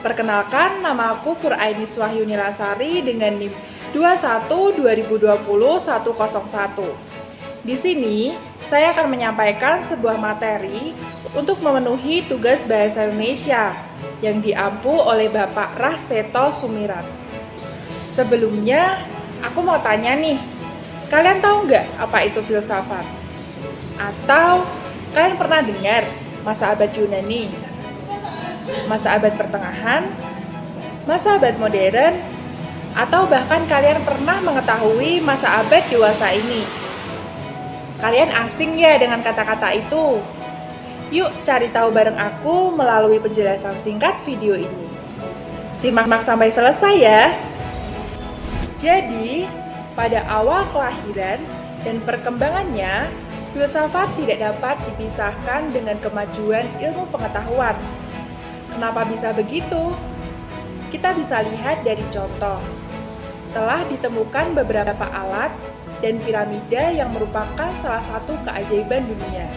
Perkenalkan, nama aku Puraini Wahyuni Lasari dengan NIM 21-2020-101. Di sini, saya akan menyampaikan sebuah materi untuk memenuhi tugas Bahasa Indonesia yang diampu oleh Bapak Rahseto Sumirat. Sebelumnya, aku mau tanya nih, kalian tahu nggak apa itu filsafat? Atau kalian pernah dengar masa abad Yunani, masa abad pertengahan, masa abad modern, atau bahkan kalian pernah mengetahui masa abad dewasa ini? Kalian asing ya dengan kata-kata itu? Yuk cari tahu bareng aku melalui penjelasan singkat video ini. Simak sampai selesai ya. Jadi, pada awal kelahiran dan perkembangannya, filsafat tidak dapat dipisahkan dengan kemajuan ilmu pengetahuan. Kenapa bisa begitu? Kita bisa lihat dari contoh. Telah ditemukan beberapa alat dan piramida yang merupakan salah satu keajaiban dunia.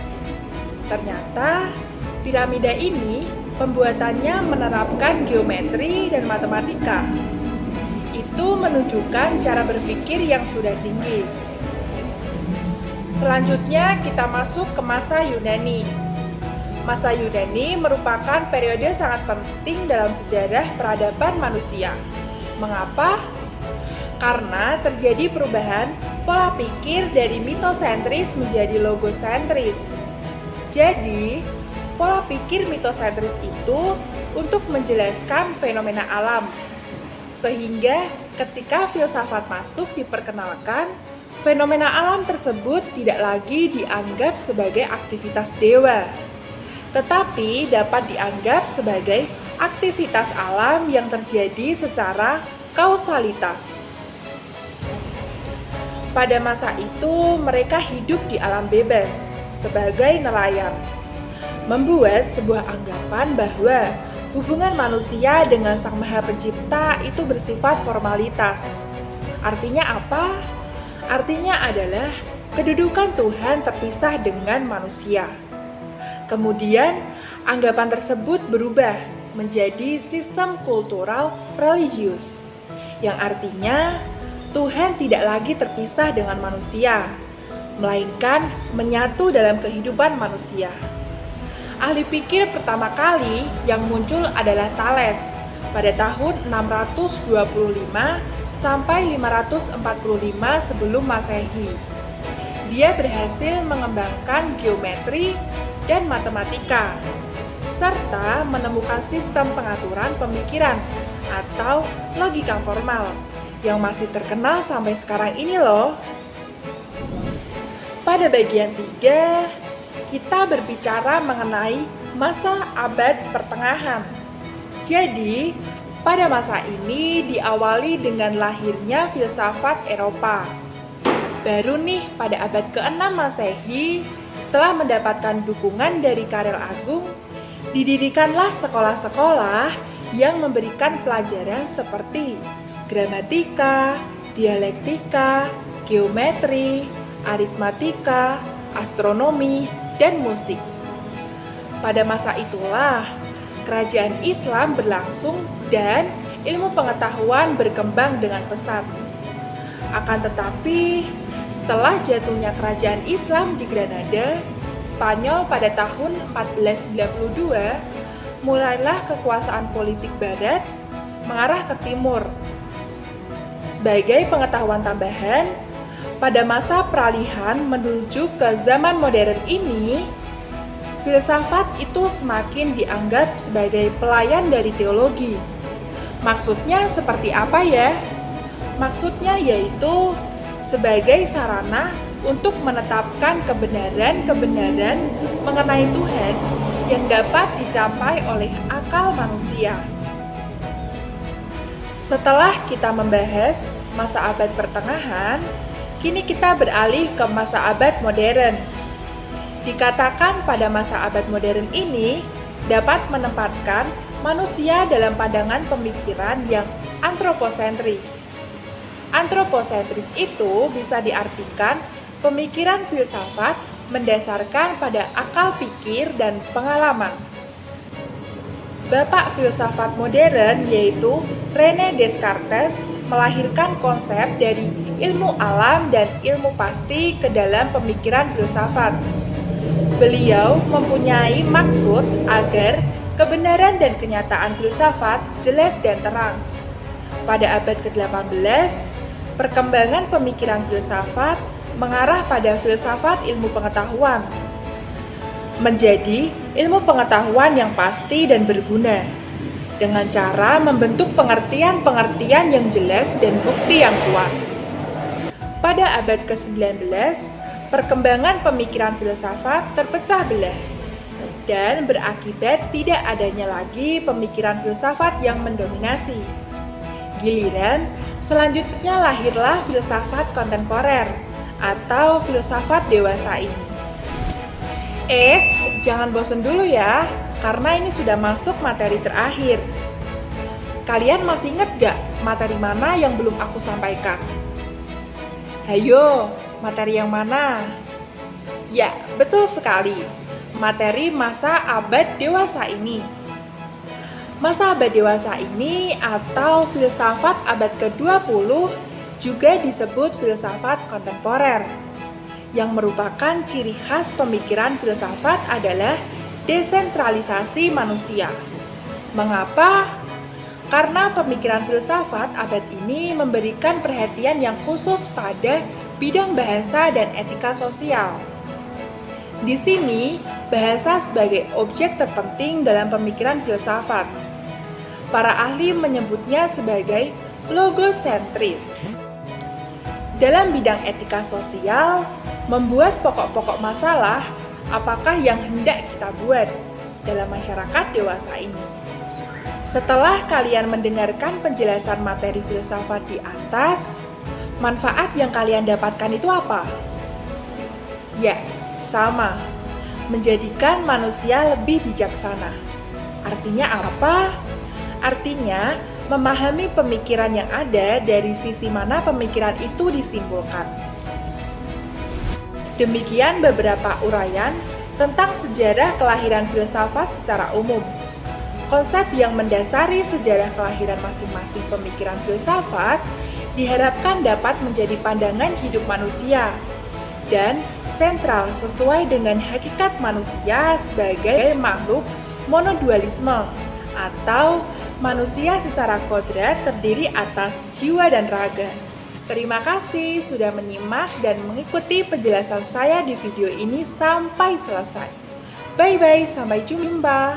Ternyata, piramida ini pembuatannya menerapkan geometri dan matematika. Itu menunjukkan cara berpikir yang sudah tinggi. Selanjutnya kita masuk ke masa Yunani. Masa Yunani merupakan periode sangat penting dalam sejarah peradaban manusia. Mengapa? Karena terjadi perubahan pola pikir dari mitosentris menjadi logosentris. Jadi, pola pikir mitosentris itu untuk menjelaskan fenomena alam. Sehingga ketika filsafat masuk diperkenalkan, fenomena alam tersebut tidak lagi dianggap sebagai aktivitas dewa, tetapi dapat dianggap sebagai aktivitas alam yang terjadi secara kausalitas. Pada masa itu, mereka hidup di alam bebas sebagai nelayan, membuat sebuah anggapan bahwa hubungan manusia dengan Sang Maha Pencipta itu bersifat formalitas. Artinya apa? Artinya adalah kedudukan Tuhan terpisah dengan manusia. Kemudian, anggapan tersebut berubah menjadi sistem kultural religius, yang artinya Tuhan tidak lagi terpisah dengan manusia, melainkan menyatu dalam kehidupan manusia. Ahli pikir pertama kali yang muncul adalah Thales pada tahun 625 sampai 545 sebelum Masehi. Dia berhasil mengembangkan geometri dan matematika, serta menemukan sistem pengaturan pemikiran atau logika formal yang masih terkenal sampai sekarang ini loh. Pada bagian 3, kita berbicara mengenai masa abad pertengahan. Jadi, pada masa ini diawali dengan lahirnya filsafat Eropa. Baru nih pada abad ke-6 Masehi, setelah mendapatkan dukungan dari Karel Agung, didirikanlah sekolah-sekolah yang memberikan pelajaran seperti gramatika, dialektika, geometri, aritmatika, astronomi, dan musik. Pada masa itulah, kerajaan Islam berlangsung dan ilmu pengetahuan berkembang dengan pesat. Akan tetapi, setelah jatuhnya kerajaan Islam di Granada, Spanyol pada tahun 1492, mulailah kekuasaan politik Barat mengarah ke timur. Sebagai pengetahuan tambahan, pada masa peralihan menuju ke zaman modern ini, filsafat itu semakin dianggap sebagai pelayan dari teologi. Maksudnya seperti apa ya? Maksudnya yaitu sebagai sarana untuk menetapkan kebenaran-kebenaran mengenai Tuhan yang dapat dicapai oleh akal manusia. Setelah kita membahas masa abad pertengahan, kini kita beralih ke masa abad modern. Dikatakan pada masa abad modern ini dapat menempatkan manusia dalam pandangan pemikiran yang antroposentris. Antroposentris itu bisa diartikan pemikiran filsafat mendasarkan pada akal pikir dan pengalaman. Bapak filsafat modern yaitu René Descartes melahirkan konsep dari ilmu alam dan ilmu pasti ke dalam pemikiran filsafat. Beliau mempunyai maksud agar kebenaran dan kenyataan filsafat jelas dan terang. Pada abad ke-18, perkembangan pemikiran filsafat mengarah pada filsafat ilmu pengetahuan, menjadi ilmu pengetahuan yang pasti dan berguna, dengan cara membentuk pengertian-pengertian yang jelas dan bukti yang kuat. Pada abad ke-19, perkembangan pemikiran filsafat terpecah belah dan berakibat tidak adanya lagi pemikiran filsafat yang mendominasi. Giliran selanjutnya lahirlah filsafat kontemporer atau filsafat dewasa ini. Jangan bosan dulu ya, karena ini sudah masuk materi terakhir. Kalian masih ingat gak materi mana yang belum aku sampaikan? Hayo, materi yang mana? Ya, betul sekali. Materi masa abad dewasa ini. Masa abad dewasa ini atau filsafat abad ke-20 juga disebut filsafat kontemporer, yang merupakan ciri khas pemikiran filsafat adalah desentralisasi manusia. Mengapa? Karena pemikiran filsafat abad ini memberikan perhatian yang khusus pada bidang bahasa dan etika sosial. Di sini, bahasa sebagai objek terpenting dalam pemikiran filsafat. Para ahli menyebutnya sebagai logosentris. Dalam bidang etika sosial, membuat pokok-pokok masalah apakah yang hendak kita buat dalam masyarakat dewasa ini. Setelah kalian mendengarkan penjelasan materi filsafat di atas, manfaat yang kalian dapatkan itu apa? Ya, sama. Menjadikan manusia lebih bijaksana. Artinya apa? Artinya, memahami pemikiran yang ada dari sisi mana pemikiran itu disimpulkan. Demikian beberapa uraian tentang sejarah kelahiran filsafat secara umum. Konsep yang mendasari sejarah kelahiran masing-masing pemikiran filsafat diharapkan dapat menjadi pandangan hidup manusia dan sentral sesuai dengan hakikat manusia sebagai makhluk monodualisme atau manusia secara kodrat terdiri atas jiwa dan raga. Terima kasih sudah menyimak dan mengikuti penjelasan saya di video ini sampai selesai. Bye-bye, sampai jumpa.